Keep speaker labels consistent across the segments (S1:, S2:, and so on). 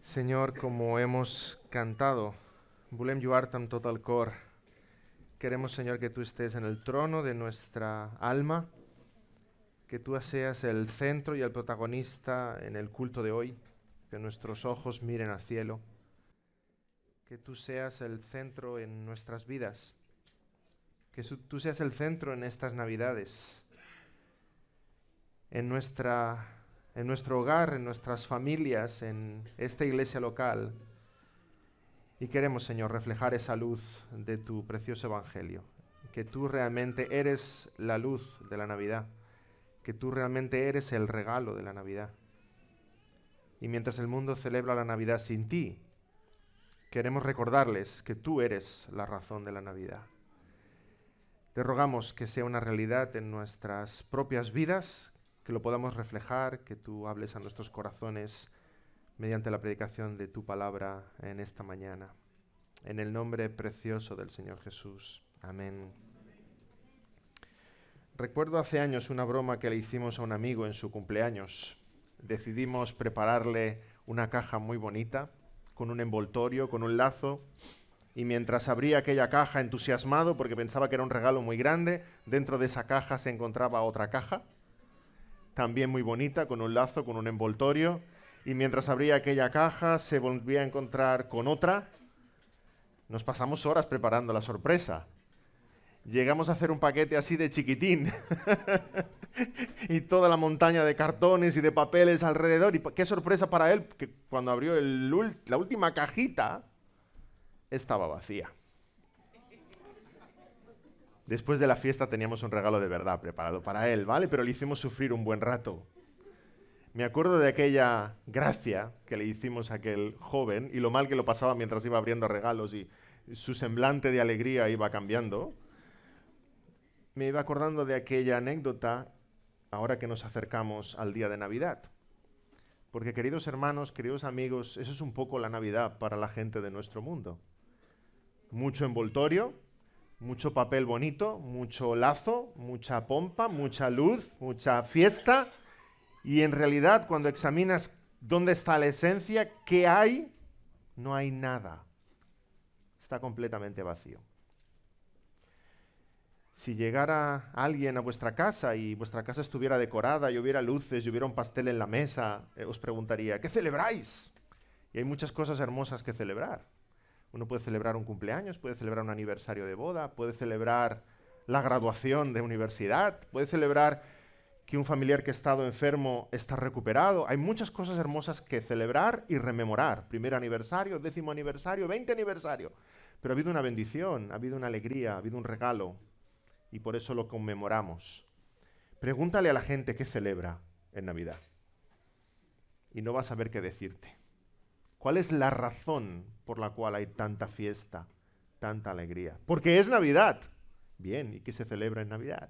S1: Senyor, como hemos cantado, volem lloar-te amb tot el cor. Queremos, Señor, que tú estés en el trono de nuestra alma, que tú seas el centro y el protagonista en el culto de hoy, que nuestros ojos miren al cielo, que tú seas el centro en nuestras vidas, que tú seas el centro en estas Navidades, en nuestro hogar, en nuestras familias, en esta iglesia local. Y queremos, Señor, reflejar esa luz de tu precioso Evangelio, que tú realmente eres la luz de la Navidad, que tú realmente eres el regalo de la Navidad. Y mientras el mundo celebra la Navidad sin ti, queremos recordarles que tú eres la razón de la Navidad. Te rogamos que sea una realidad en nuestras propias vidas, que lo podamos reflejar, que tú hables a nuestros corazones mediante la predicación de tu palabra en esta mañana. En el nombre precioso del Señor Jesús. Amén. Recuerdo hace años una broma que le hicimos a un amigo en su cumpleaños. Decidimos prepararle una caja muy bonita, con un envoltorio, con un lazo, y mientras abría aquella caja entusiasmado porque pensaba que era un regalo muy grande, dentro de esa caja se encontraba otra caja, también muy bonita, con un lazo, con un envoltorio, y mientras abría aquella caja se volvía a encontrar con otra. Nos pasamos horas preparando la sorpresa. Llegamos a hacer un paquete así de chiquitín y toda la montaña de cartones y de papeles alrededor. Y qué sorpresa para él, que cuando abrió la última cajita, estaba vacía. Después de la fiesta teníamos un regalo de verdad preparado para él, ¿vale? Pero le hicimos sufrir un buen rato. Me acuerdo de aquella gracia que le hicimos a aquel joven y lo mal que lo pasaba mientras iba abriendo regalos y su semblante de alegría iba cambiando. Me iba acordando de aquella anécdota ahora que nos acercamos al día de Navidad. Porque, queridos hermanos, queridos amigos, eso es un poco la Navidad para la gente de nuestro mundo. Mucho envoltorio, mucho papel bonito, mucho lazo, mucha pompa, mucha luz, mucha fiesta. Y en realidad, cuando examinas dónde está la esencia, ¿qué hay? No hay nada. Está completamente vacío. Si llegara alguien a vuestra casa y vuestra casa estuviera decorada y hubiera luces y hubiera un pastel en la mesa, os preguntaría, ¿qué celebráis? Y hay muchas cosas hermosas que celebrar. Uno puede celebrar un cumpleaños, puede celebrar un aniversario de boda, puede celebrar la graduación de universidad, puede celebrar que un familiar que ha estado enfermo está recuperado. Hay muchas cosas hermosas que celebrar y rememorar. Primer aniversario, 10º aniversario, 20 aniversario. Pero ha habido una bendición, ha habido una alegría, ha habido un regalo. Y por eso lo conmemoramos. Pregúntale a la gente qué celebra en Navidad. Y no vas a saber qué decirte. ¿Cuál es la razón por la cual hay tanta fiesta, tanta alegría? Porque es Navidad. Bien, ¿y qué se celebra en Navidad?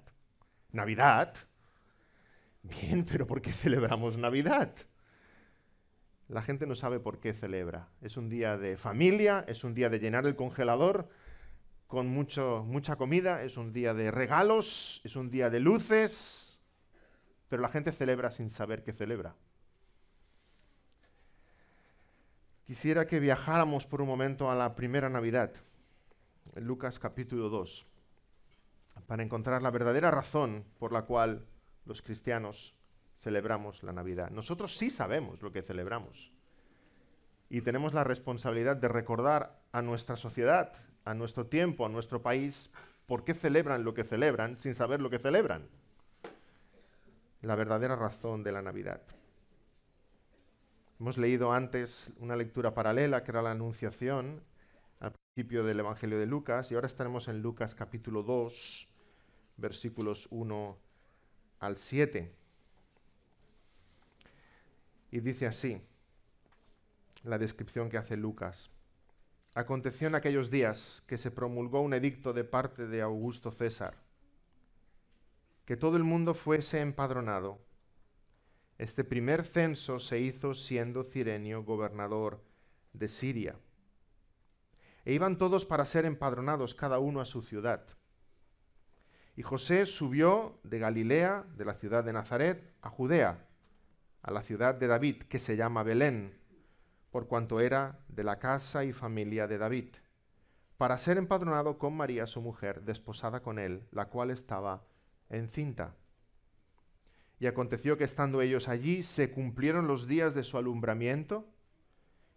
S1: ¿Navidad? Bien, pero ¿por qué celebramos Navidad? La gente no sabe por qué celebra. Es un día de familia, es un día de llenar el congelador con mucha comida, es un día de regalos, es un día de luces, pero la gente celebra sin saber qué celebra. Quisiera que viajáramos por un momento a la primera Navidad, en Lucas capítulo 2, para encontrar la verdadera razón por la cual los cristianos celebramos la Navidad. Nosotros sí sabemos lo que celebramos y tenemos la responsabilidad de recordar a nuestra sociedad, a nuestro tiempo, a nuestro país, por qué celebran lo que celebran sin saber lo que celebran. La verdadera razón de la Navidad. Hemos leído antes una lectura paralela que era la Anunciación al principio del Evangelio de Lucas y ahora estaremos en Lucas capítulo 2, versículos 1 al 7. Y dice así la descripción que hace Lucas. Aconteció en aquellos días que se promulgó un edicto de parte de Augusto César, que todo el mundo fuese empadronado. Este primer censo se hizo siendo Cirenio gobernador de Siria. E iban todos para ser empadronados, cada uno a su ciudad. Y José subió de Galilea, de la ciudad de Nazaret, a Judea, a la ciudad de David, que se llama Belén, por cuanto era de la casa y familia de David, para ser empadronado con María su mujer, desposada con él, la cual estaba encinta. Y aconteció que estando ellos allí, se cumplieron los días de su alumbramiento,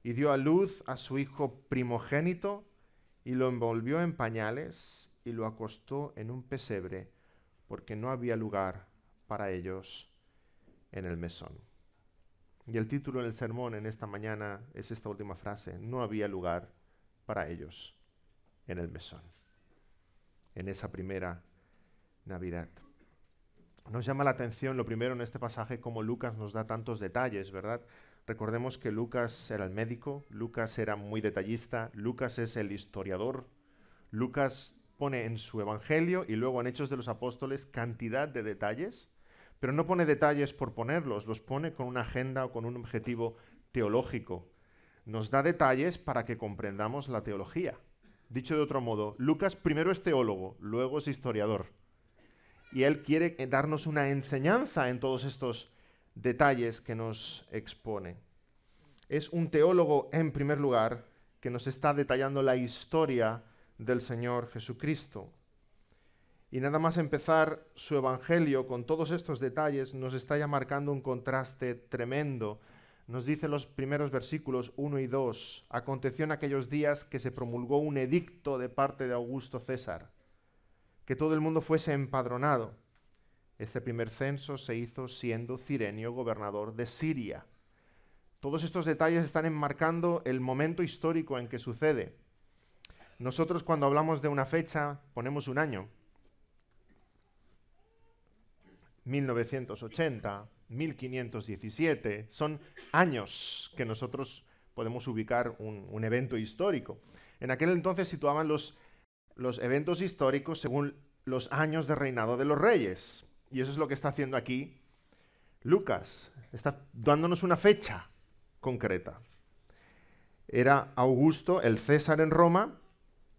S1: y dio a luz a su hijo primogénito, y lo envolvió en pañales, y lo acostó en un pesebre, porque no había lugar para ellos en el mesón. Y el título del sermón en esta mañana es esta última frase: no había lugar para ellos en el mesón, en esa primera Navidad. Nos llama la atención lo primero en este pasaje cómo Lucas nos da tantos detalles, ¿verdad? Recordemos que Lucas era el médico, Lucas era muy detallista, Lucas es el historiador. Lucas pone en su Evangelio y luego en Hechos de los Apóstoles cantidad de detalles, pero no pone detalles por ponerlos, los pone con una agenda o con un objetivo teológico. Nos da detalles para que comprendamos la teología. Dicho de otro modo, Lucas primero es teólogo, luego es historiador. Y él quiere darnos una enseñanza en todos estos detalles que nos expone. Es un teólogo, en primer lugar, que nos está detallando la historia del Señor Jesucristo. Y nada más empezar su evangelio con todos estos detalles, nos está ya marcando un contraste tremendo. Nos dice en los primeros versículos 1 y 2, aconteció en aquellos días que se promulgó un edicto de parte de Augusto César, que todo el mundo fuese empadronado. Este primer censo se hizo siendo Cirenio gobernador de Siria. Todos estos detalles están enmarcando el momento histórico en que sucede. Nosotros cuando hablamos de una fecha ponemos un año. 1980, 1517, son años que nosotros podemos ubicar un evento histórico. En aquel entonces situaban los eventos históricos según los años de reinado de los reyes. Y eso es lo que está haciendo aquí Lucas. Está dándonos una fecha concreta. Era Augusto, el César en Roma,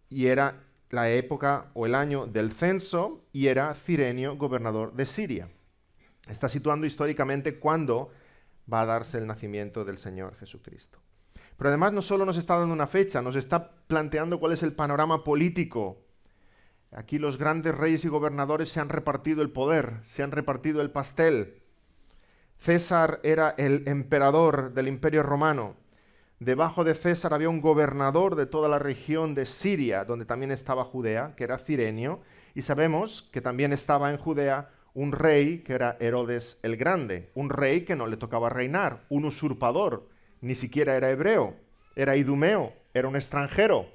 S1: y era la época o el año del censo, y era Cirenio, gobernador de Siria. Está situando históricamente cuándo va a darse el nacimiento del Señor Jesucristo. Pero además no solo nos está dando una fecha, nos está planteando cuál es el panorama político. Aquí los grandes reyes y gobernadores se han repartido el poder, se han repartido el pastel. César era el emperador del Imperio Romano. Debajo de César había un gobernador de toda la región de Siria, donde también estaba Judea, que era Cirenio, y sabemos que también estaba en Judea un rey que era Herodes el Grande, un rey que no le tocaba reinar, un usurpador, ni siquiera era hebreo, era idumeo, era un extranjero.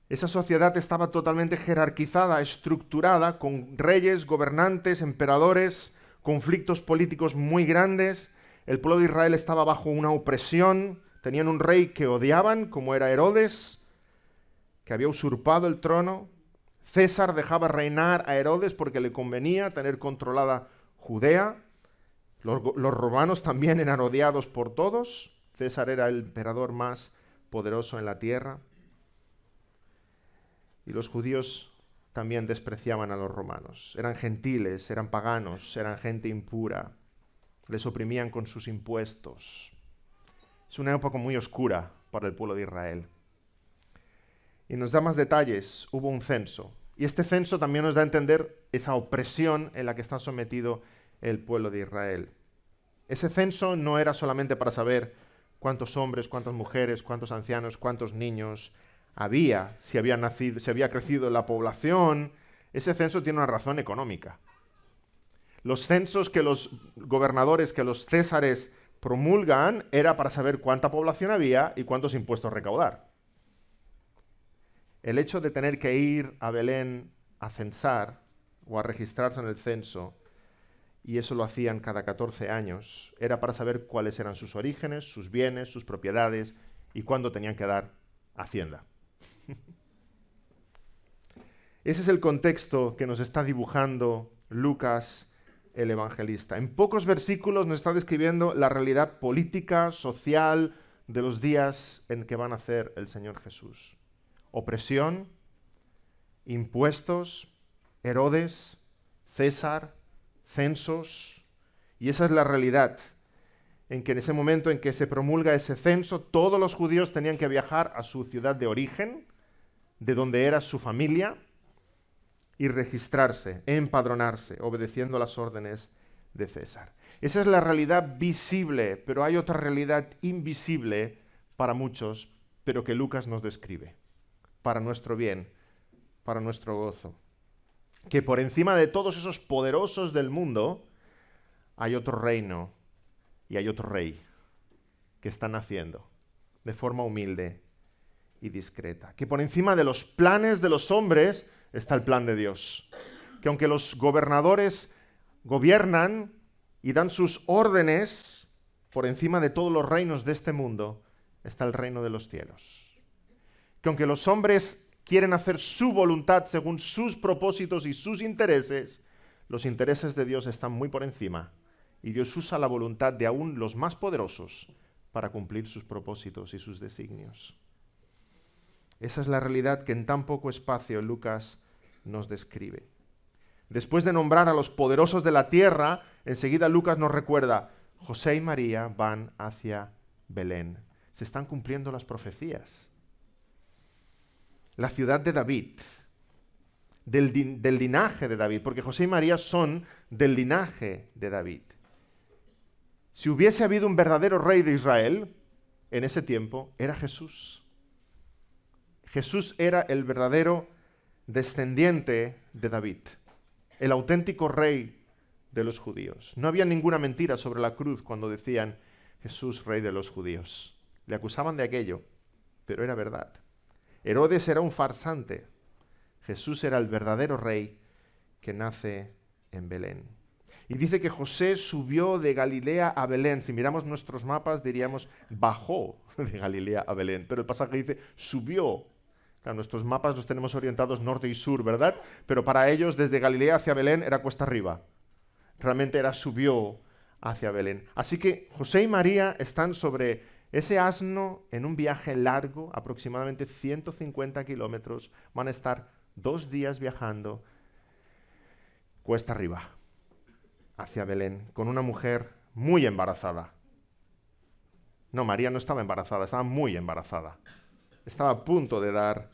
S1: Esa sociedad estaba totalmente jerarquizada, estructurada, con reyes, gobernantes, emperadores, conflictos políticos muy grandes. El pueblo de Israel estaba bajo una opresión, tenían un rey que odiaban, como era Herodes, que había usurpado el trono. César dejaba reinar a Herodes porque le convenía tener controlada Judea. Los romanos también eran odiados por todos. César era el emperador más poderoso en la tierra. Y los judíos también despreciaban a los romanos. Eran gentiles, eran paganos, eran gente impura. Les oprimían con sus impuestos. Es una época muy oscura para el pueblo de Israel. Y nos da más detalles. Hubo un censo. Y este censo también nos da a entender esa opresión en la que está sometido el pueblo de Israel. Ese censo no era solamente para saber cuántos hombres, cuántas mujeres, cuántos ancianos, cuántos niños había, si había nacido, si había crecido la población. Ese censo tiene una razón económica. Los censos que los gobernadores, que los césares promulgan, era para saber cuánta población había y cuántos impuestos recaudar. El hecho de tener que ir a Belén a censar o a registrarse en el censo, y eso lo hacían cada 14 años, era para saber cuáles eran sus orígenes, sus bienes, sus propiedades y cuándo tenían que dar hacienda. Ese es el contexto que nos está dibujando Lucas el evangelista. En pocos versículos nos está describiendo la realidad política, social de los días en que va a nacer el Señor Jesús. Opresión, impuestos, Herodes, César, censos, y esa es la realidad en que en ese momento en que se promulga ese censo, todos los judíos tenían que viajar a su ciudad de origen, de donde era su familia, y registrarse, empadronarse, obedeciendo las órdenes de César. Esa es la realidad visible, pero hay otra realidad invisible para muchos, pero que Lucas nos describe, para nuestro bien, para nuestro gozo. Que por encima de todos esos poderosos del mundo, hay otro reino y hay otro rey que está naciendo de forma humilde y discreta. Que por encima de los planes de los hombres está el plan de Dios. Que aunque los gobernadores gobiernan y dan sus órdenes, por encima de todos los reinos de este mundo está el reino de los cielos. Que aunque los hombres quieren hacer su voluntad según sus propósitos y sus intereses, los intereses de Dios están muy por encima y Dios usa la voluntad de aún los más poderosos para cumplir sus propósitos y sus designios. Esa es la realidad que en tan poco espacio Lucas nos describe. Después de nombrar a los poderosos de la tierra, enseguida Lucas nos recuerda, José y María van hacia Belén. Se están cumpliendo las profecías. La ciudad de David, del linaje de David, porque José y María son del linaje de David. Si hubiese habido un verdadero rey de Israel en ese tiempo, era Jesús. Jesús era el verdadero descendiente de David, el auténtico rey de los judíos. No había ninguna mentira sobre la cruz cuando decían Jesús, rey de los judíos. Le acusaban de aquello, pero era verdad. Herodes era un farsante. Jesús era el verdadero rey que nace en Belén. Y dice que José subió de Galilea a Belén. Si miramos nuestros mapas diríamos bajó de Galilea a Belén, pero el pasaje dice subió. Claro, nuestros mapas los tenemos orientados norte y sur, ¿verdad? Pero para ellos desde Galilea hacia Belén era cuesta arriba. Realmente era subió hacia Belén. Así que José y María están sobre ese asno en un viaje largo, aproximadamente 150 kilómetros. Van a estar 2 días viajando cuesta arriba hacia Belén, con una mujer muy embarazada. No, María no estaba embarazada, estaba muy embarazada. Estaba a punto de dar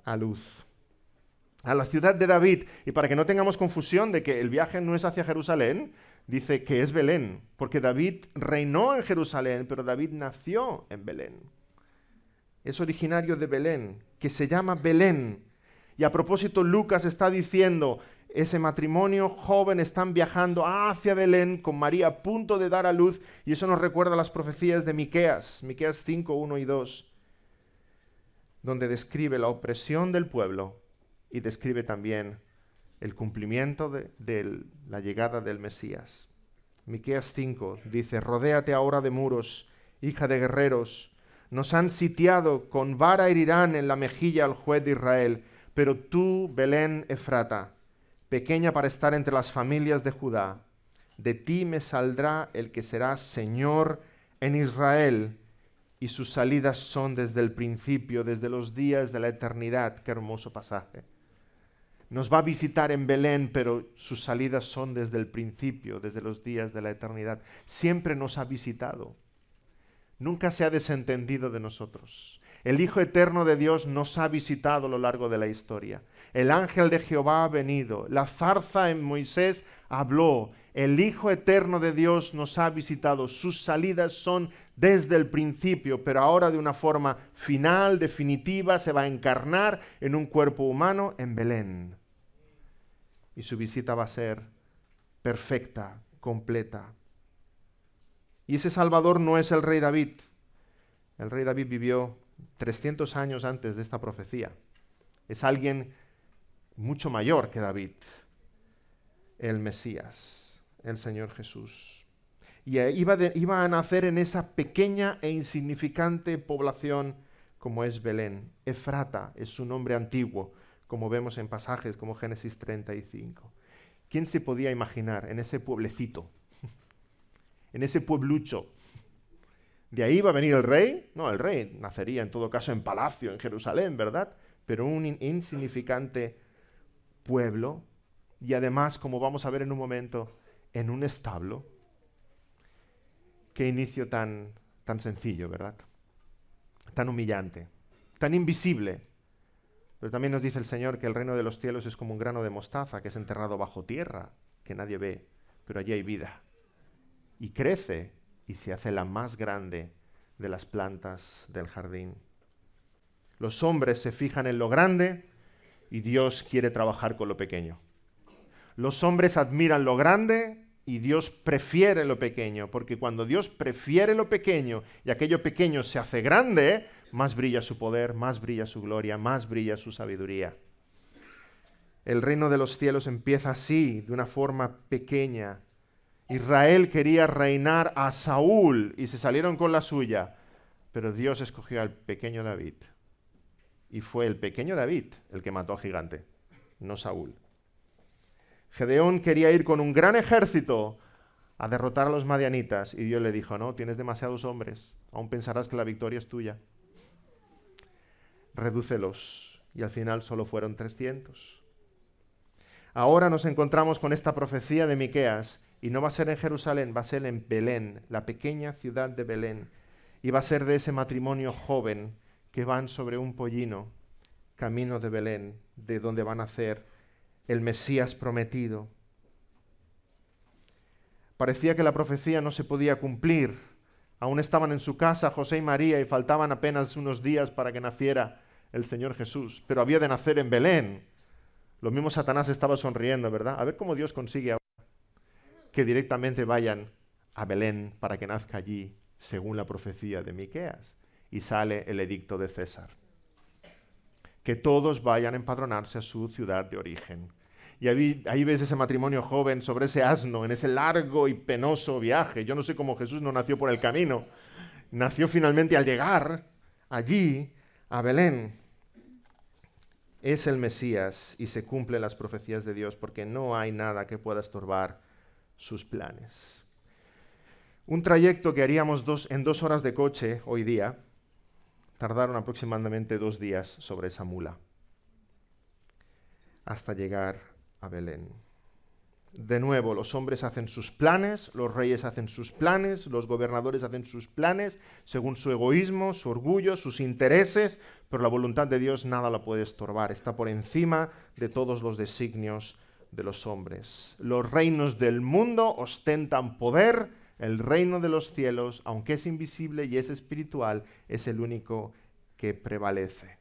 S1: a luz. A la ciudad de David, y para que no tengamos confusión de que el viaje no es hacia Jerusalén, dice que es Belén, porque David reinó en Jerusalén, pero David nació en Belén. Es originario de Belén, que se llama Belén. Y a propósito, Lucas está diciendo, ese matrimonio joven están viajando hacia Belén con María a punto de dar a luz, y eso nos recuerda las profecías de Miqueas 5, 1 y 2, donde describe la opresión del pueblo y describe también el cumplimiento de la llegada del Mesías. Miqueas 5 dice, rodéate ahora de muros, hija de guerreros, nos han sitiado, con vara herirán en la mejilla al juez de Israel, pero tú, Belén Efrata, pequeña para estar entre las familias de Judá, de ti me saldrá el que será Señor en Israel, y sus salidas son desde el principio, desde los días de la eternidad. Qué hermoso pasaje. Nos va a visitar en Belén, pero sus salidas son desde el principio, desde los días de la eternidad. Siempre nos ha visitado. Nunca se ha desentendido de nosotros. El Hijo Eterno de Dios nos ha visitado a lo largo de la historia. El ángel de Jehová ha venido. La zarza en Moisés habló. El Hijo Eterno de Dios nos ha visitado. Sus salidas son desde el principio, pero ahora de una forma final, definitiva, se va a encarnar en un cuerpo humano en Belén. Y su visita va a ser perfecta, completa. Y ese Salvador no es el rey David. El rey David vivió 300 años antes de esta profecía. Es alguien mucho mayor que David, el Mesías, el Señor Jesús. Y iba a nacer en esa pequeña e insignificante población como es Belén. Efrata es su nombre antiguo, como vemos en pasajes como Génesis 35. ¿Quién se podía imaginar en ese pueblecito, en ese pueblucho? ¿De ahí va a venir el rey? No, el rey nacería en todo caso en palacio, en Jerusalén, ¿verdad? Pero un insignificante pueblo, y además, como vamos a ver en un momento, en un establo. Qué inicio tan sencillo, ¿verdad? Tan humillante, tan invisible. Pero también nos dice el Señor que el reino de los cielos es como un grano de mostaza que es enterrado bajo tierra, que nadie ve, pero allí hay vida. Y crece y se hace la más grande de las plantas del jardín. Los hombres se fijan en lo grande y Dios quiere trabajar con lo pequeño. Los hombres admiran lo grande y Dios prefiere lo pequeño, porque cuando Dios prefiere lo pequeño y aquello pequeño se hace grande, más brilla su poder, más brilla su gloria, más brilla su sabiduría. El reino de los cielos empieza así, de una forma pequeña. Israel quería reinar a Saúl y se salieron con la suya, pero Dios escogió al pequeño David. Y fue el pequeño David el que mató al gigante, no Saúl. Gedeón quería ir con un gran ejército a derrotar a los madianitas y Dios le dijo, no, tienes demasiados hombres, aún pensarás que la victoria es tuya. Redúcelos. Y al final solo fueron 300. Ahora nos encontramos con esta profecía de Miqueas y no va a ser en Jerusalén, va a ser en Belén, la pequeña ciudad de Belén. Y va a ser de ese matrimonio joven que van sobre un pollino, camino de Belén, de donde van a nacer el Mesías prometido. Parecía que la profecía no se podía cumplir. Aún estaban en su casa José y María y faltaban apenas unos días para que naciera el Señor Jesús. Pero había de nacer en Belén. Lo mismo Satanás estaba sonriendo, ¿verdad? A ver cómo Dios consigue ahora que directamente vayan a Belén para que nazca allí, según la profecía de Miqueas. Y sale el edicto de César. Que todos vayan a empadronarse a su ciudad de origen. Y ahí ves ese matrimonio joven sobre ese asno, en ese largo y penoso viaje. Yo no sé cómo Jesús no nació por el camino. Nació finalmente al llegar allí, a Belén. Es el Mesías y se cumplen las profecías de Dios porque no hay nada que pueda estorbar sus planes. Un trayecto que haríamos en 2 horas de coche hoy día, tardaron aproximadamente 2 días sobre esa mula hasta llegar a Belén. De nuevo, los hombres hacen sus planes, los reyes hacen sus planes, los gobernadores hacen sus planes según su egoísmo, su orgullo, sus intereses, pero la voluntad de Dios nada la puede estorbar, está por encima de todos los designios de los hombres. Los reinos del mundo ostentan poder, el reino de los cielos, aunque es invisible y es espiritual, es el único que prevalece.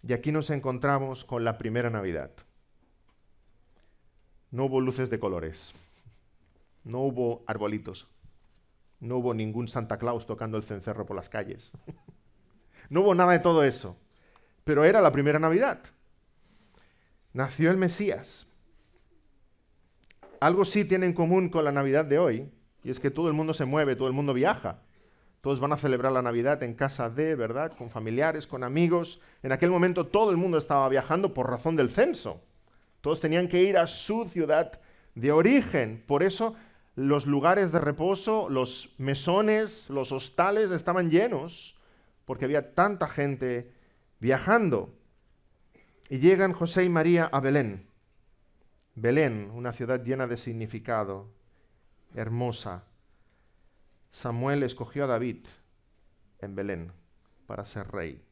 S1: Y aquí nos encontramos con la primera Navidad. No hubo luces de colores, no hubo arbolitos, no hubo ningún Santa Claus tocando el cencerro por las calles. No hubo nada de todo eso, pero era la primera Navidad. Nació el Mesías. Algo sí tiene en común con la Navidad de hoy, y es que todo el mundo se mueve, todo el mundo viaja. Todos van a celebrar la Navidad en casa de, ¿verdad? Con familiares, con amigos. En aquel momento todo el mundo estaba viajando por razón del censo. Todos tenían que ir a su ciudad de origen. Por eso los lugares de reposo, los mesones, los hostales estaban llenos, porque había tanta gente viajando. Y llegan José y María a Belén. Belén, una ciudad llena de significado, hermosa. Samuel escogió a David en Belén para ser rey.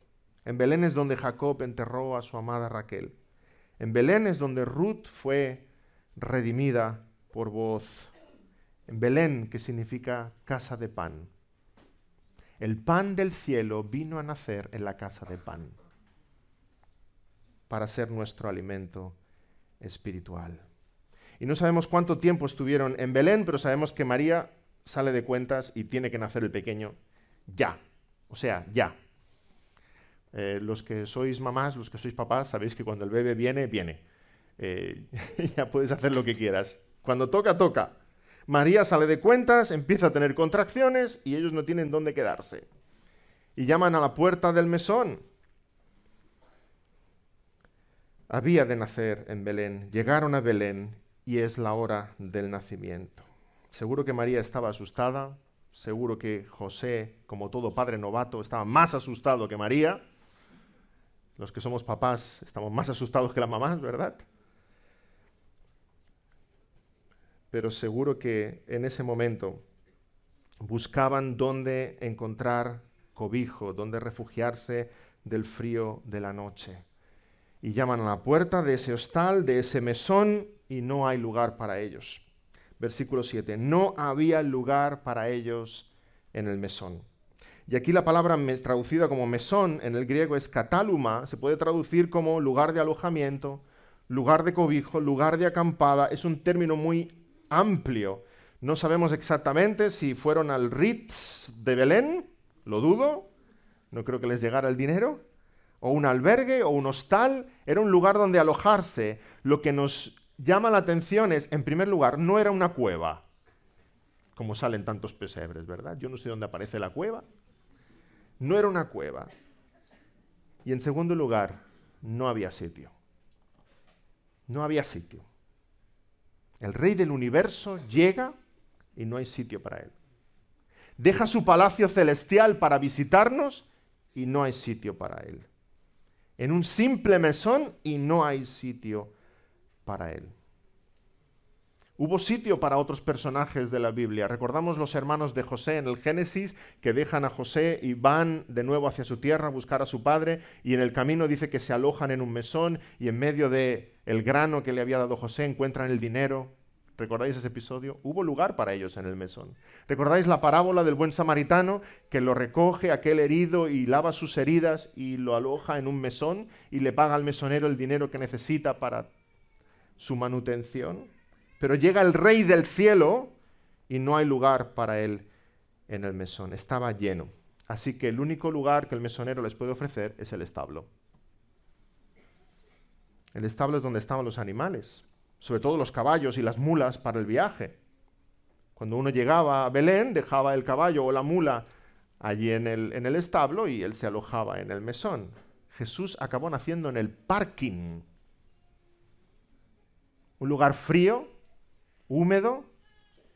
S1: En Belén es donde Jacob enterró a su amada Raquel. En Belén es donde Ruth fue redimida por Booz. En Belén, que significa casa de pan. El pan del cielo vino a nacer en la casa de pan para ser nuestro alimento espiritual. Y no sabemos cuánto tiempo estuvieron en Belén, pero sabemos que María sale de cuentas y tiene que nacer el pequeño ya. O sea, ya. Los que sois mamás, los que sois papás, sabéis que cuando el bebé viene, viene. Ya puedes hacer lo que quieras. Cuando toca, toca. María sale de cuentas, empieza a tener contracciones y ellos no tienen dónde quedarse. Y llaman a la puerta del mesón. Había de nacer en Belén. Llegaron a Belén y es la hora del nacimiento. Seguro que María estaba asustada. Seguro que José, como todo padre novato, estaba más asustado que María. Los que somos papás estamos más asustados que las mamás, ¿verdad? Pero seguro que en ese momento buscaban dónde encontrar cobijo, dónde refugiarse del frío de la noche. Y llaman a la puerta de ese hostal, de ese mesón, y no hay lugar para ellos. Versículo 7. No había lugar para ellos en el mesón. Y aquí la palabra traducida como mesón en el griego es katáluma, se puede traducir como lugar de alojamiento, lugar de cobijo, lugar de acampada. Es un término muy amplio. No sabemos exactamente si fueron al Ritz de Belén, lo dudo, no creo que les llegara el dinero, o un albergue o un hostal. Era un lugar donde alojarse. Lo que nos llama la atención es, en primer lugar, no era una cueva, como salen tantos pesebres, ¿verdad? Yo no sé dónde aparece la cueva. No era una cueva. Y en segundo lugar, no había sitio. No había sitio. El Rey del universo llega y no hay sitio para él. Deja su palacio celestial para visitarnos y no hay sitio para él. En un simple mesón y no hay sitio para él. Hubo sitio para otros personajes de la Biblia. Recordamos los hermanos de José en el Génesis, que dejan a José y van de nuevo hacia su tierra a buscar a su padre, y en el camino dice que se alojan en un mesón y en medio de el grano que le había dado José encuentran el dinero. ¿Recordáis ese episodio? Hubo lugar para ellos en el mesón. ¿Recordáis la parábola del buen samaritano que lo recoge aquel herido y lava sus heridas y lo aloja en un mesón y le paga al mesonero el dinero que necesita para su manutención? Pero llega el Rey del cielo y no hay lugar para él en el mesón. Estaba lleno. Así que el único lugar que el mesonero les puede ofrecer es el establo. El establo es donde estaban los animales, sobre todo los caballos y las mulas para el viaje. Cuando uno llegaba a Belén, dejaba el caballo o la mula allí en el establo y él se alojaba en el mesón. Jesús acabó naciendo en el parking. Un lugar frío, húmedo,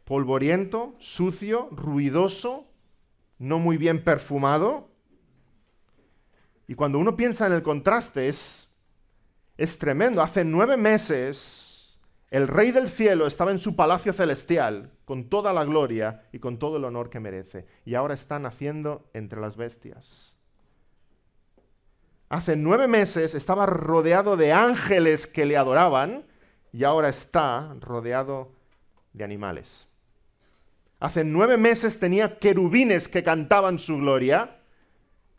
S1: polvoriento, sucio, ruidoso, no muy bien perfumado. Y cuando uno piensa en el contraste, es tremendo. Hace 9 meses el Rey del cielo estaba en su palacio celestial, con toda la gloria y con todo el honor que merece. Y ahora está naciendo entre las bestias. Hace 9 meses estaba rodeado de ángeles que le adoraban y ahora está rodeado de animales. Hace 9 meses tenía querubines que cantaban su gloria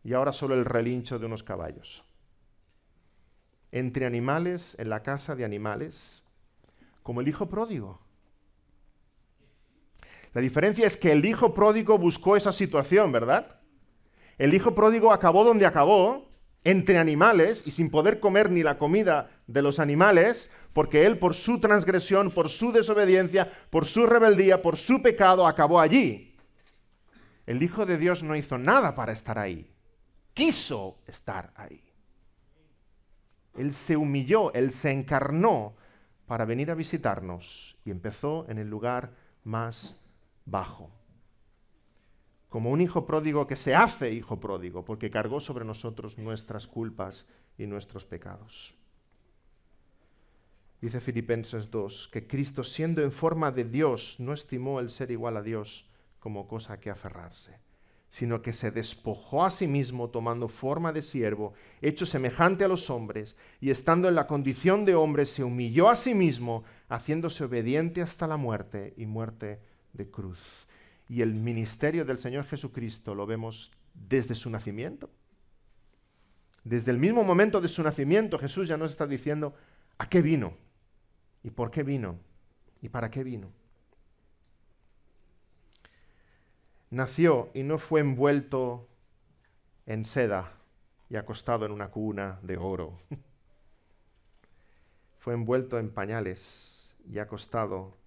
S1: y ahora solo el relincho de unos caballos. Entre animales, en la casa de animales, como el hijo pródigo. La diferencia es que el hijo pródigo buscó esa situación, ¿verdad? El hijo pródigo acabó donde acabó, entre animales y sin poder comer ni la comida de los animales, porque él por su transgresión, por su desobediencia, por su rebeldía, por su pecado, acabó allí. El Hijo de Dios no hizo nada para estar ahí. Quiso estar ahí. Él se humilló, él se encarnó para venir a visitarnos y empezó en el lugar más bajo. Como un hijo pródigo que se hace hijo pródigo, porque cargó sobre nosotros nuestras culpas y nuestros pecados. Dice Filipenses 2, que Cristo, siendo en forma de Dios, no estimó el ser igual a Dios como cosa a que aferrarse, sino que se despojó a sí mismo tomando forma de siervo, hecho semejante a los hombres, y estando en la condición de hombre, se humilló a sí mismo, haciéndose obediente hasta la muerte y muerte de cruz. Y el ministerio del Señor Jesucristo lo vemos desde su nacimiento. Desde el mismo momento de su nacimiento, Jesús ya nos está diciendo a qué vino, y por qué vino, y para qué vino. Nació y no fue envuelto en seda y acostado en una cuna de oro. Fue envuelto en pañales y acostado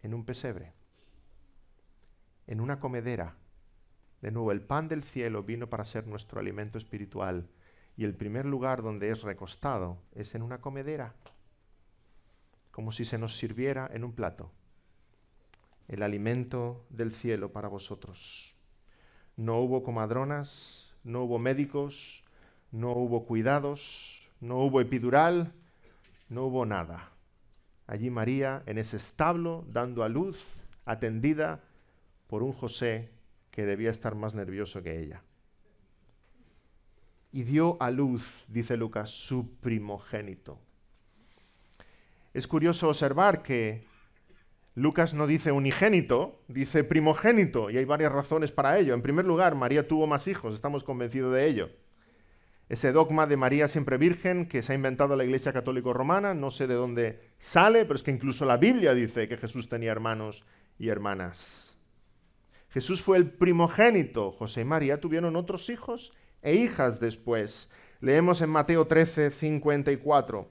S1: en un pesebre, en una comedera. De nuevo, el pan del cielo vino para ser nuestro alimento espiritual, y el primer lugar donde es recostado es en una comedera, como si se nos sirviera en un plato el alimento del cielo para vosotros. No hubo comadronas, no hubo médicos, no hubo cuidados, no hubo epidural, no hubo nada. Allí María, en ese establo, dando a luz, atendida por un José que debía estar más nervioso que ella. Y dio a luz, dice Lucas, su primogénito. Es curioso observar que Lucas no dice unigénito, dice primogénito, y hay varias razones para ello. En primer lugar, María tuvo más hijos, estamos convencidos de ello. Ese dogma de María siempre virgen que se ha inventado la Iglesia Católica Romana, no sé de dónde sale, pero es que incluso la Biblia dice que Jesús tenía hermanos y hermanas. Jesús fue el primogénito, José y María tuvieron otros hijos e hijas después. Leemos en Mateo 13, 54,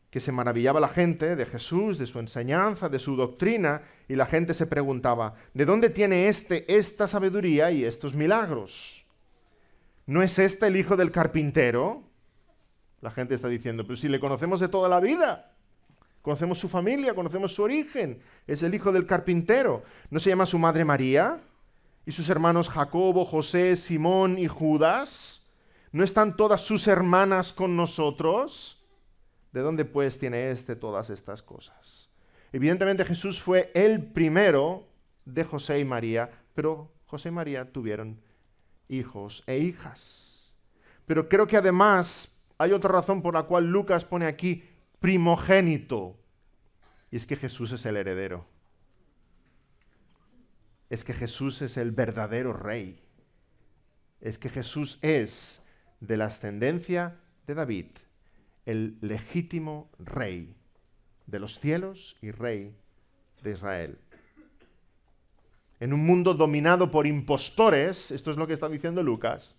S1: que se maravillaba la gente de Jesús, de su enseñanza, de su doctrina, y la gente se preguntaba, ¿de dónde tiene esta sabiduría y estos milagros? ¿No es este el hijo del carpintero? La gente está diciendo, pero si le conocemos de toda la vida, conocemos su familia, conocemos su origen, es el hijo del carpintero. ¿No se llama su madre María? ¿Y sus hermanos Jacobo, José, Simón y Judas? ¿No están todas sus hermanas con nosotros? ¿De dónde pues tiene todas estas cosas? Evidentemente Jesús fue el primero de José y María, pero José y María tuvieron hijos e hijas. Pero creo que además hay otra razón por la cual Lucas pone aquí primogénito, y es que Jesús es el heredero. Es que Jesús es el verdadero rey. Es que Jesús es de la ascendencia de David, el legítimo rey de los cielos y rey de Israel. En un mundo dominado por impostores, esto es lo que está diciendo Lucas,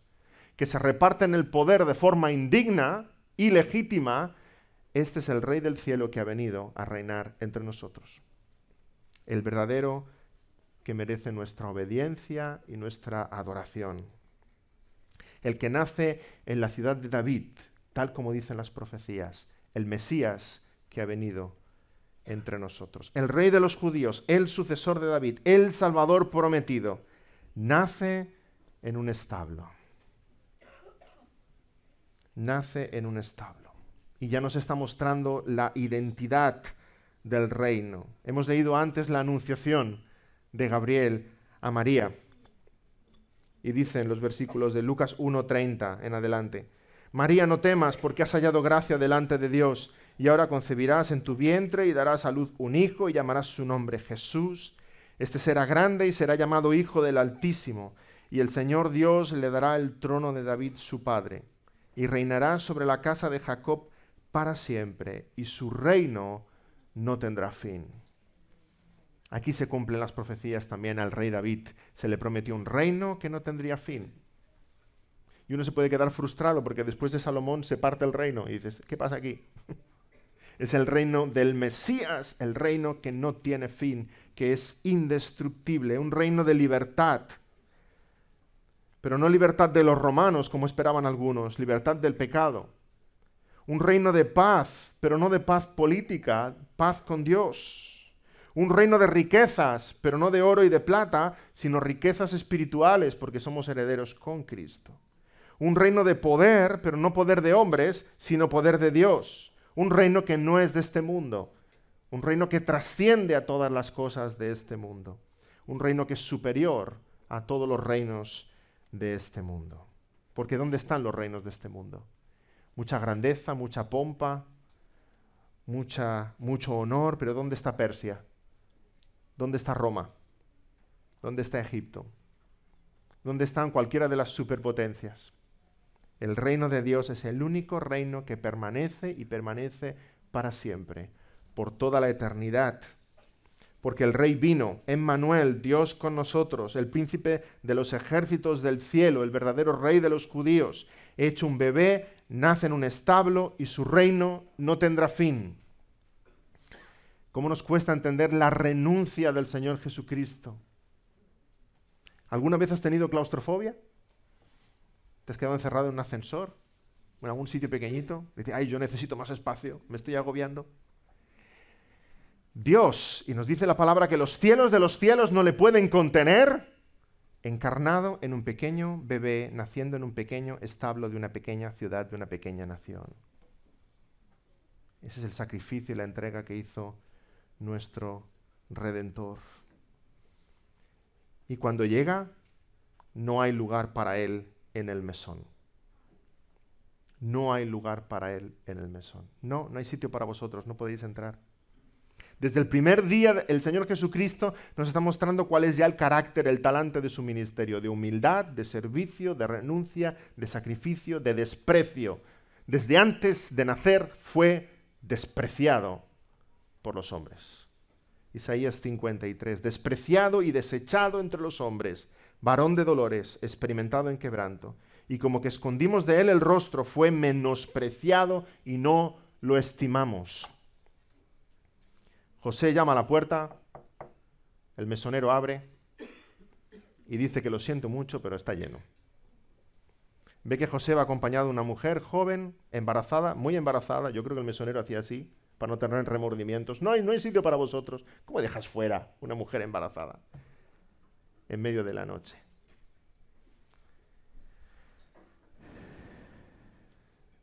S1: que se reparten el poder de forma indigna, ilegítima, este es el Rey del cielo que ha venido a reinar entre nosotros. El verdadero que merece nuestra obediencia y nuestra adoración. El que nace en la ciudad de David, tal como dicen las profecías, el Mesías que ha venido entre nosotros. El Rey de los judíos, el sucesor de David, el Salvador prometido, nace en un establo. Nace en un establo. Y ya nos está mostrando la identidad del reino. Hemos leído antes la anunciación de Gabriel a María. Y dice en los versículos de Lucas 1:30 en adelante, María, no temas, porque has hallado gracia delante de Dios, y ahora concebirás en tu vientre y darás a luz un hijo y llamarás su nombre Jesús. Este será grande y será llamado Hijo del Altísimo, y el Señor Dios le dará el trono de David su padre, y reinará sobre la casa de Jacob para siempre, y su reino no tendrá fin. Aquí se cumplen las profecías también al rey David. Se le prometió un reino que no tendría fin. Y uno se puede quedar frustrado porque después de Salomón se parte el reino. Y dices, ¿qué pasa aquí? Es el reino del Mesías, el reino que no tiene fin, que es indestructible, un reino de libertad. Pero no libertad de los romanos, como esperaban algunos, libertad del pecado. Un reino de paz, pero no de paz política, paz con Dios. Un reino de riquezas, pero no de oro y de plata, sino riquezas espirituales, porque somos herederos con Cristo. Un reino de poder, pero no poder de hombres, sino poder de Dios. Un reino que no es de este mundo. Un reino que trasciende a todas las cosas de este mundo. Un reino que es superior a todos los reinos de este mundo. Porque ¿dónde están los reinos de este mundo? Mucha grandeza, mucha pompa, mucho honor, pero ¿dónde está Persia? ¿Dónde está Roma? ¿Dónde está Egipto? ¿Dónde están cualquiera de las superpotencias? El reino de Dios es el único reino que permanece y permanece para siempre, por toda la eternidad. Porque el Rey vino, Emmanuel, Dios con nosotros, el príncipe de los ejércitos del cielo, el verdadero Rey de los judíos, hecho un bebé, nace en un establo y su reino no tendrá fin. ¿Cómo nos cuesta entender la renuncia del Señor Jesucristo? ¿Alguna vez has tenido claustrofobia? ¿Te has quedado encerrado en un ascensor? ¿En algún sitio pequeñito? Dices, ay, yo necesito más espacio, me estoy agobiando. Dios, y nos dice la palabra que los cielos de los cielos no le pueden contener, encarnado en un pequeño bebé, naciendo en un pequeño establo de una pequeña ciudad, de una pequeña nación. Ese es el sacrificio y la entrega que hizo nuestro Redentor. Y cuando llega, no hay lugar para él en el mesón. No hay lugar para él en el mesón. No hay sitio para vosotros, no podéis entrar. Desde el primer día el Señor Jesucristo nos está mostrando cuál es ya el carácter, el talante de su ministerio, de humildad, de servicio, de renuncia, de sacrificio, de desprecio. Desde antes de nacer fue despreciado por los hombres. Isaías 53, despreciado y desechado entre los hombres, varón de dolores, experimentado en quebranto. Y como que escondimos de él el rostro, fue menospreciado y no lo estimamos. José llama a la puerta, el mesonero abre y dice que lo siento mucho, pero está lleno. Ve que José va acompañado de una mujer joven, embarazada, muy embarazada. Yo creo que el mesonero hacía así, para no tener remordimientos. No hay sitio para vosotros. ¿Cómo dejas fuera una mujer embarazada en medio de la noche?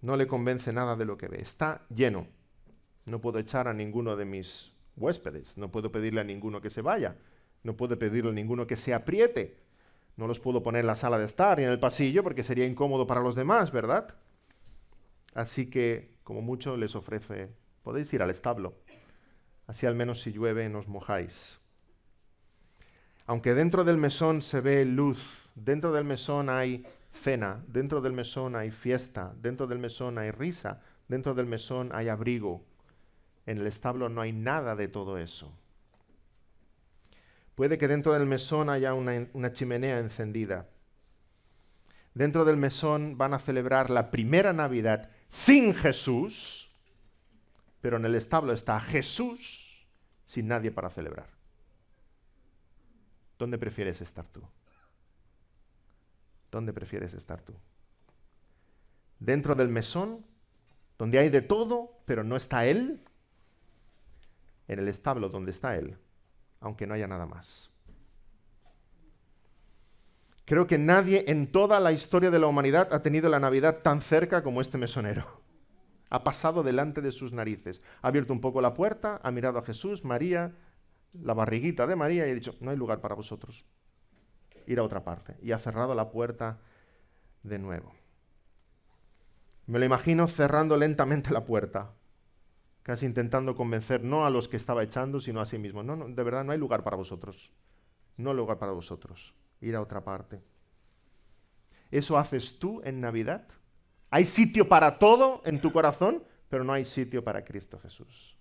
S1: No le convence nada de lo que ve. Está lleno. No puedo echar a ninguno de mis huéspedes. No puedo pedirle a ninguno que se vaya. No puedo pedirle a ninguno que se apriete. No los puedo poner en la sala de estar y en el pasillo porque sería incómodo para los demás, ¿verdad? Así que, como mucho, les ofrece, podéis ir al establo. Así al menos si llueve no os mojáis. Aunque dentro del mesón se ve luz, dentro del mesón hay cena, dentro del mesón hay fiesta, dentro del mesón hay risa, dentro del mesón hay abrigo. En el establo no hay nada de todo eso. Puede que dentro del mesón haya una chimenea encendida. Dentro del mesón van a celebrar la primera Navidad sin Jesús, pero en el establo está Jesús sin nadie para celebrar. ¿Dónde prefieres estar tú? ¿Dónde prefieres estar tú? ¿Dentro del mesón, donde hay de todo, pero no está Él? En el establo donde está Él, aunque no haya nada más. Creo que nadie en toda la historia de la humanidad ha tenido la Navidad tan cerca como este mesonero. Ha pasado delante de sus narices. Ha abierto un poco la puerta, ha mirado a Jesús, María, la barriguita de María y ha dicho, no hay lugar para vosotros. Ir a otra parte. Y ha cerrado la puerta de nuevo. Me lo imagino cerrando lentamente la puerta, casi intentando convencer no a los que estaba echando, sino a sí mismo. No, de verdad no hay lugar para vosotros. No hay lugar para vosotros. Ir a otra parte. ¿Eso haces tú en Navidad? Hay sitio para todo en tu corazón, pero no hay sitio para Cristo Jesús.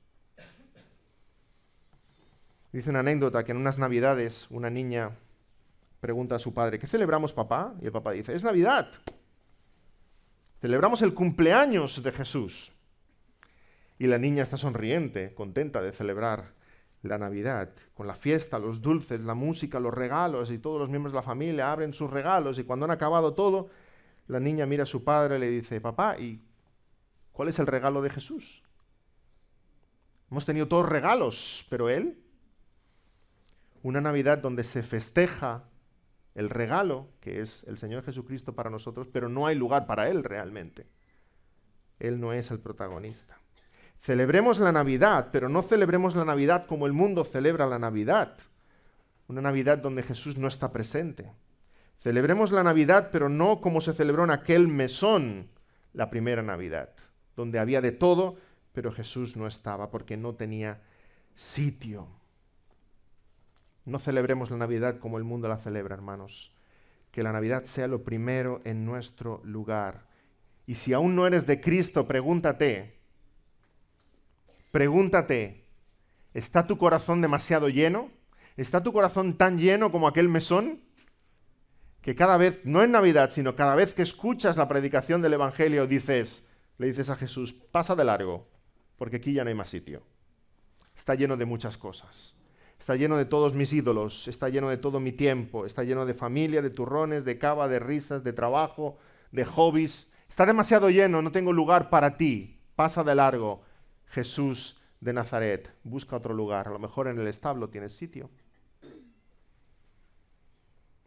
S1: Dice una anécdota que en unas Navidades una niña pregunta a su padre, ¿qué celebramos, papá? Y el papá dice, es Navidad. Celebramos el cumpleaños de Jesús. Y la niña está sonriente, contenta de celebrar la Navidad, con la fiesta, los dulces, la música, los regalos, y todos los miembros de la familia abren sus regalos, y cuando han acabado todo, la niña mira a su padre y le dice, papá, ¿y cuál es el regalo de Jesús? Hemos tenido todos regalos, pero Él, una Navidad donde se festeja el regalo, que es el Señor Jesucristo para nosotros, pero no hay lugar para Él realmente. Él no es el protagonista. Celebremos la Navidad, pero no celebremos la Navidad como el mundo celebra la Navidad. Una Navidad donde Jesús no está presente. Celebremos la Navidad, pero no como se celebró en aquel mesón la primera Navidad, donde había de todo, pero Jesús no estaba porque no tenía sitio. No celebremos la Navidad como el mundo la celebra, hermanos. Que la Navidad sea lo primero en nuestro lugar. Y si aún no eres de Cristo, pregúntate, ¿está tu corazón demasiado lleno? ¿Está tu corazón tan lleno como aquel mesón? Que cada vez, no en Navidad, sino cada vez que escuchas la predicación del Evangelio, le dices a Jesús, pasa de largo, porque aquí ya no hay más sitio. Está lleno de muchas cosas. Está lleno de todos mis ídolos, está lleno de todo mi tiempo, está lleno de familia, de turrones, de cava, de risas, de trabajo, de hobbies. Está demasiado lleno, no tengo lugar para ti. Pasa de largo. Jesús de Nazaret, busca otro lugar. A lo mejor en el establo tienes sitio.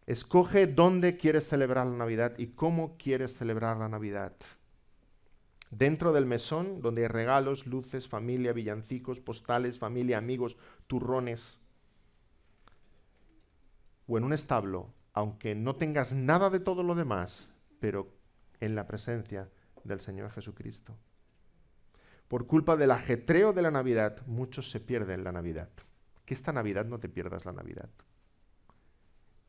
S1: Escoge dónde quieres celebrar la Navidad y cómo quieres celebrar la Navidad. Dentro del mesón, donde hay regalos, luces, familia, villancicos, postales, familia, amigos, turrones. o en un establo, aunque no tengas nada de todo lo demás, pero en la presencia del Señor Jesucristo. Por culpa del ajetreo de la Navidad, muchos se pierden la Navidad. Que esta Navidad no te pierdas la Navidad.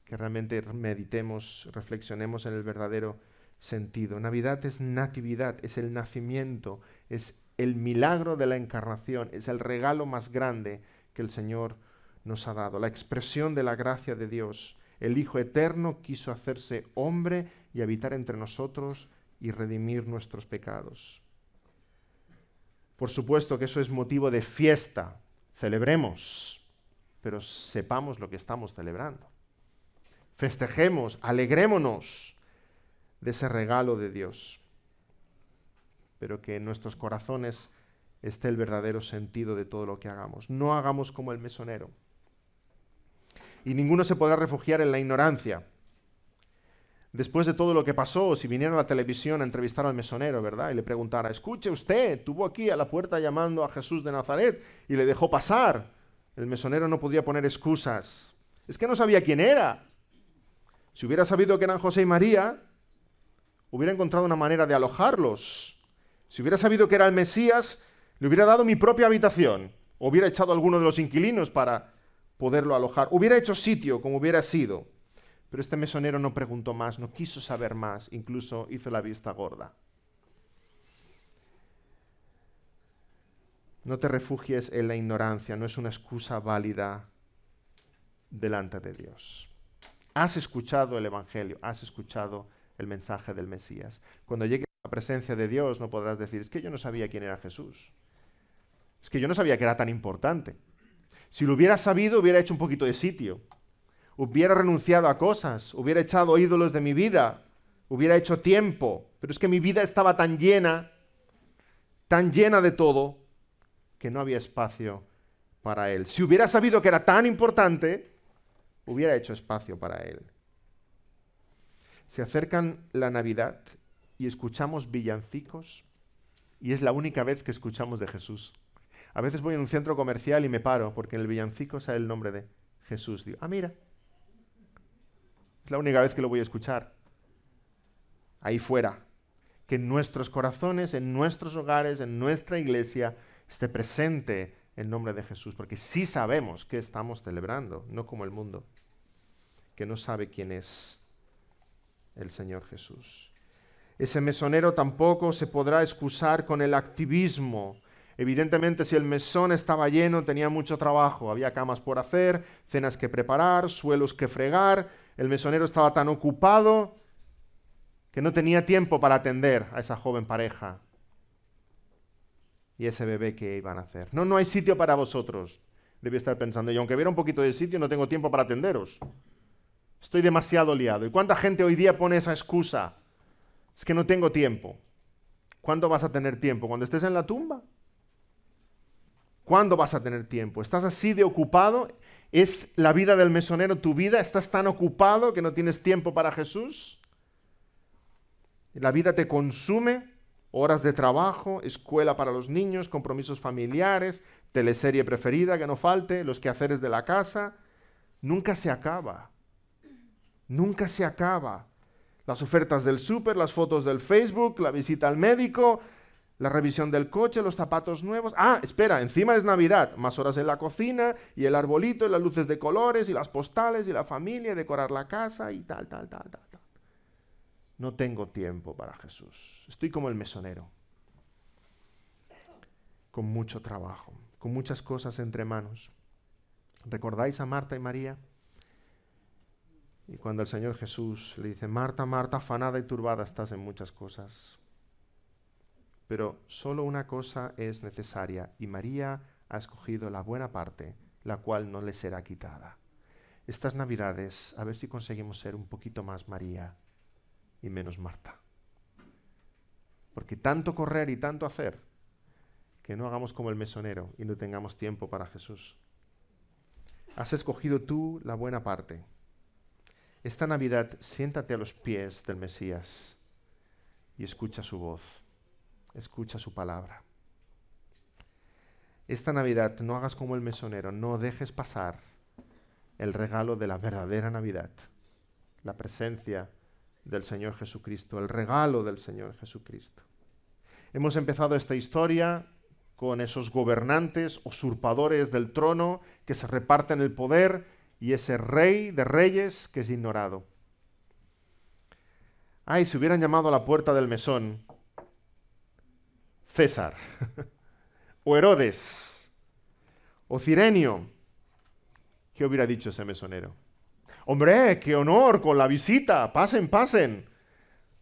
S1: Que realmente meditemos, reflexionemos en el verdadero sentido. Navidad es natividad, es el nacimiento, es el milagro de la encarnación, es el regalo más grande que el Señor nos ha dado, la expresión de la gracia de Dios. El Hijo Eterno quiso hacerse hombre y habitar entre nosotros y redimir nuestros pecados. Por supuesto que eso es motivo de fiesta, celebremos, pero sepamos lo que estamos celebrando. Festejemos, alegrémonos de ese regalo de Dios, pero que en nuestros corazones esté el verdadero sentido de todo lo que hagamos. No hagamos como el mesonero. Y ninguno se podrá refugiar en la ignorancia. Después de todo lo que pasó, si viniera a la televisión a entrevistar al mesonero, ¿verdad? Y le preguntara, escuche usted, estuvo aquí a la puerta llamando a Jesús de Nazaret y le dejó pasar. El mesonero no podía poner excusas. Es que no sabía quién era. Si hubiera sabido que eran José y María, hubiera encontrado una manera de alojarlos. Si hubiera sabido que era el Mesías, le hubiera dado mi propia habitación. O hubiera echado a alguno de los inquilinos para poderlo alojar. Hubiera hecho sitio como hubiera sido. Pero este mesonero no preguntó más, no quiso saber más, incluso hizo la vista gorda. No te refugies en la ignorancia, no es una excusa válida delante de Dios. Has escuchado el Evangelio, has escuchado el mensaje del Mesías. Cuando llegues a la presencia de Dios no podrás decir, es que yo no sabía quién era Jesús. Es que yo no sabía que era tan importante. Si lo hubiera sabido, hubiera hecho un poquito de sitio. Hubiera renunciado a cosas, hubiera echado ídolos de mi vida, hubiera hecho tiempo. Pero es que mi vida estaba tan llena de todo, que no había espacio para Él. Si hubiera sabido que era tan importante, hubiera hecho espacio para Él. Se acercan la Navidad y escuchamos villancicos y es la única vez que escuchamos de Jesús. A veces voy a un centro comercial y me paro porque en el villancico sale el nombre de Jesús. Digo, mira, es la única vez que lo voy a escuchar. Ahí fuera. Que en nuestros corazones, en nuestros hogares, en nuestra iglesia, esté presente el nombre de Jesús, porque sí sabemos que estamos celebrando, no como el mundo, que no sabe quién es el Señor Jesús. Ese mesonero tampoco se podrá excusar con el activismo. Evidentemente, si el mesón estaba lleno, tenía mucho trabajo, había camas por hacer, cenas que preparar, suelos que fregar. El mesonero estaba tan ocupado que no tenía tiempo para atender a esa joven pareja y ese bebé que iban a hacer. No hay sitio para vosotros, debía estar pensando. Y aunque hubiera un poquito de sitio, no tengo tiempo para atenderos. Estoy demasiado liado. ¿Y cuánta gente hoy día pone esa excusa? Es que no tengo tiempo. ¿Cuándo vas a tener tiempo? ¿Cuando estés en la tumba? ¿Cuándo vas a tener tiempo? ¿Estás así de ocupado? ¿Es la vida del mesonero tu vida? ¿Estás tan ocupado que no tienes tiempo para Jesús? La vida te consume, horas de trabajo, escuela para los niños, compromisos familiares, teleserie preferida que no falte, los quehaceres de la casa. Nunca se acaba. Nunca se acaba. Las ofertas del súper, las fotos del Facebook, la visita al médico, la revisión del coche, los zapatos nuevos. Ah, espera, encima es Navidad. Más horas en la cocina, y el arbolito, y las luces de colores, y las postales, y la familia, y decorar la casa, y tal. No tengo tiempo para Jesús. Estoy como el mesonero. Con mucho trabajo, con muchas cosas entre manos. ¿Recordáis a Marta y María? Y cuando el Señor Jesús le dice, Marta, Marta, afanada y turbada estás en muchas cosas. Pero solo una cosa es necesaria, y María ha escogido la buena parte, la cual no le será quitada. Estas Navidades, a ver si conseguimos ser un poquito más María y menos Marta. Porque tanto correr y tanto hacer, que no hagamos como el mesonero y no tengamos tiempo para Jesús. Has escogido tú la buena parte. Esta Navidad, siéntate a los pies del Mesías y escucha su voz. Escucha su palabra. Esta Navidad no hagas como el mesonero, no dejes pasar el regalo de la verdadera Navidad, la presencia del Señor Jesucristo, el regalo del Señor Jesucristo. Hemos empezado esta historia con esos gobernantes, usurpadores del trono, que se reparten el poder, y ese rey de reyes que es ignorado. Ay, si hubieran llamado a la puerta del mesón César, o Herodes, o Cirenio, ¿qué hubiera dicho ese mesonero? ¡Hombre, qué honor con la visita! ¡Pasen, pasen!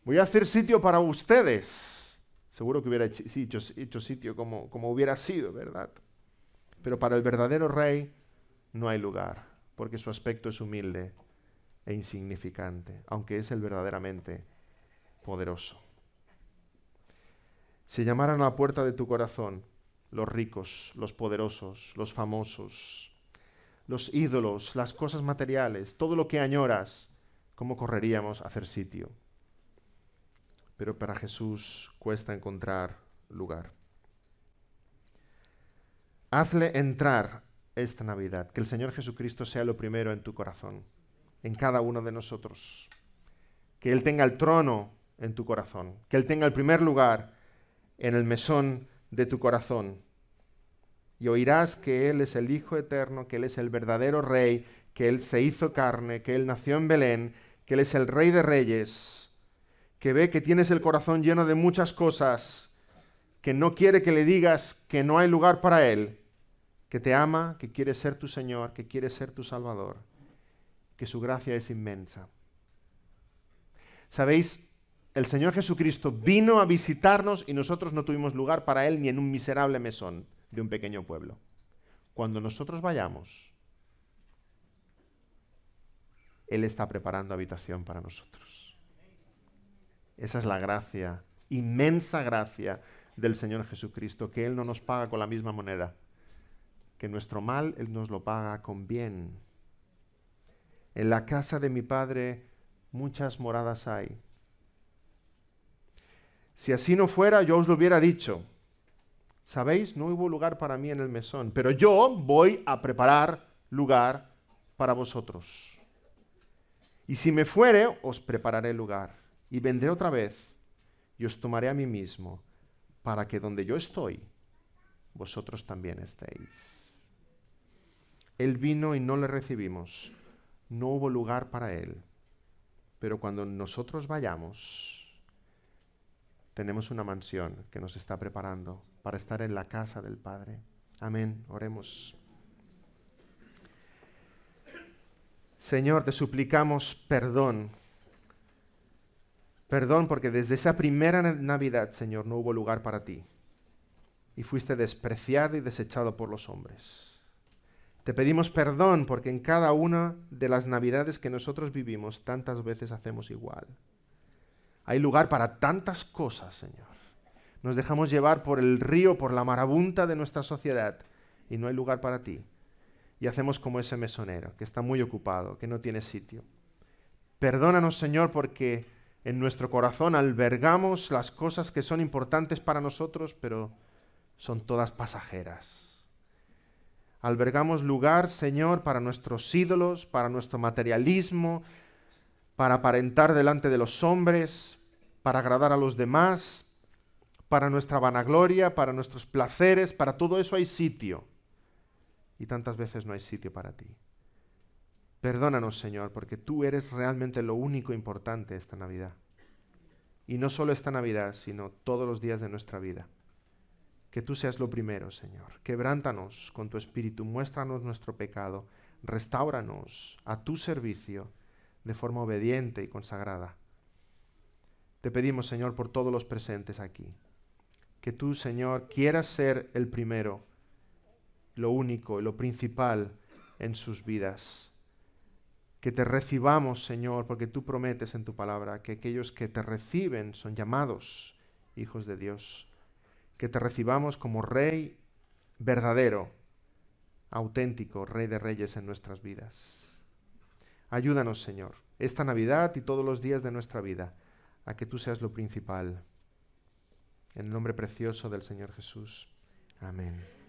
S1: Voy a hacer sitio para ustedes. Seguro que hubiera hecho sitio como hubiera sido, ¿verdad? Pero para el verdadero rey no hay lugar, porque su aspecto es humilde e insignificante, aunque es el verdaderamente poderoso. Si llamaran a la puerta de tu corazón los ricos, los poderosos, los famosos, los ídolos, las cosas materiales, todo lo que añoras, ¿cómo correríamos a hacer sitio? Pero para Jesús cuesta encontrar lugar. Hazle entrar esta Navidad, que el Señor Jesucristo sea lo primero en tu corazón, en cada uno de nosotros. Que Él tenga el trono en tu corazón, que Él tenga el primer lugar en el mesón de tu corazón. Y oirás que Él es el Hijo eterno, que Él es el verdadero Rey, que Él se hizo carne, que Él nació en Belén, que Él es el Rey de Reyes, que ve que tienes el corazón lleno de muchas cosas, que no quiere que le digas que no hay lugar para Él, que te ama, que quiere ser tu Señor, que quiere ser tu Salvador, que su gracia es inmensa. ¿Sabéis? El Señor Jesucristo vino a visitarnos y nosotros no tuvimos lugar para Él ni en un miserable mesón de un pequeño pueblo. Cuando nosotros vayamos, Él está preparando habitación para nosotros. Esa es la gracia, inmensa gracia del Señor Jesucristo, que Él no nos paga con la misma moneda, que nuestro mal Él nos lo paga con bien. En la casa de mi Padre muchas moradas hay. Si así no fuera, yo os lo hubiera dicho. Sabéis, no hubo lugar para mí en el mesón, pero yo voy a preparar lugar para vosotros. Y si me fuere, os prepararé lugar. Y vendré otra vez y os tomaré a mí mismo, para que donde yo estoy, vosotros también estéis. Él vino y no le recibimos. No hubo lugar para Él. Pero cuando nosotros vayamos, tenemos una mansión que nos está preparando para estar en la casa del Padre. Amén. Oremos. Señor, te suplicamos perdón. Perdón porque desde esa primera Navidad, Señor, no hubo lugar para ti. Y fuiste despreciado y desechado por los hombres. Te pedimos perdón porque en cada una de las Navidades que nosotros vivimos, tantas veces hacemos igual. Hay lugar para tantas cosas, Señor. Nos dejamos llevar por el río, por la marabunta de nuestra sociedad, y no hay lugar para ti. Y hacemos como ese mesonero, que está muy ocupado, que no tiene sitio. Perdónanos, Señor, porque en nuestro corazón albergamos las cosas que son importantes para nosotros, pero son todas pasajeras. Albergamos lugar, Señor, para nuestros ídolos, para nuestro materialismo, para aparentar delante de los hombres, para agradar a los demás, para nuestra vanagloria, para nuestros placeres, para todo eso hay sitio. Y tantas veces no hay sitio para ti. Perdónanos, Señor, porque tú eres realmente lo único importante esta Navidad. Y no solo esta Navidad, sino todos los días de nuestra vida. Que tú seas lo primero, Señor. Quebrántanos con tu espíritu, muéstranos nuestro pecado, restáuranos a tu servicio de forma obediente y consagrada. Te pedimos, Señor, por todos los presentes aquí, que tú, Señor, quieras ser el primero, lo único y lo principal en sus vidas. Que te recibamos, Señor, porque tú prometes en tu palabra que aquellos que te reciben son llamados hijos de Dios. Que te recibamos como Rey verdadero, auténtico, Rey de Reyes en nuestras vidas. Ayúdanos, Señor, esta Navidad y todos los días de nuestra vida, a que tú seas lo principal. En el nombre precioso del Señor Jesús. Amén.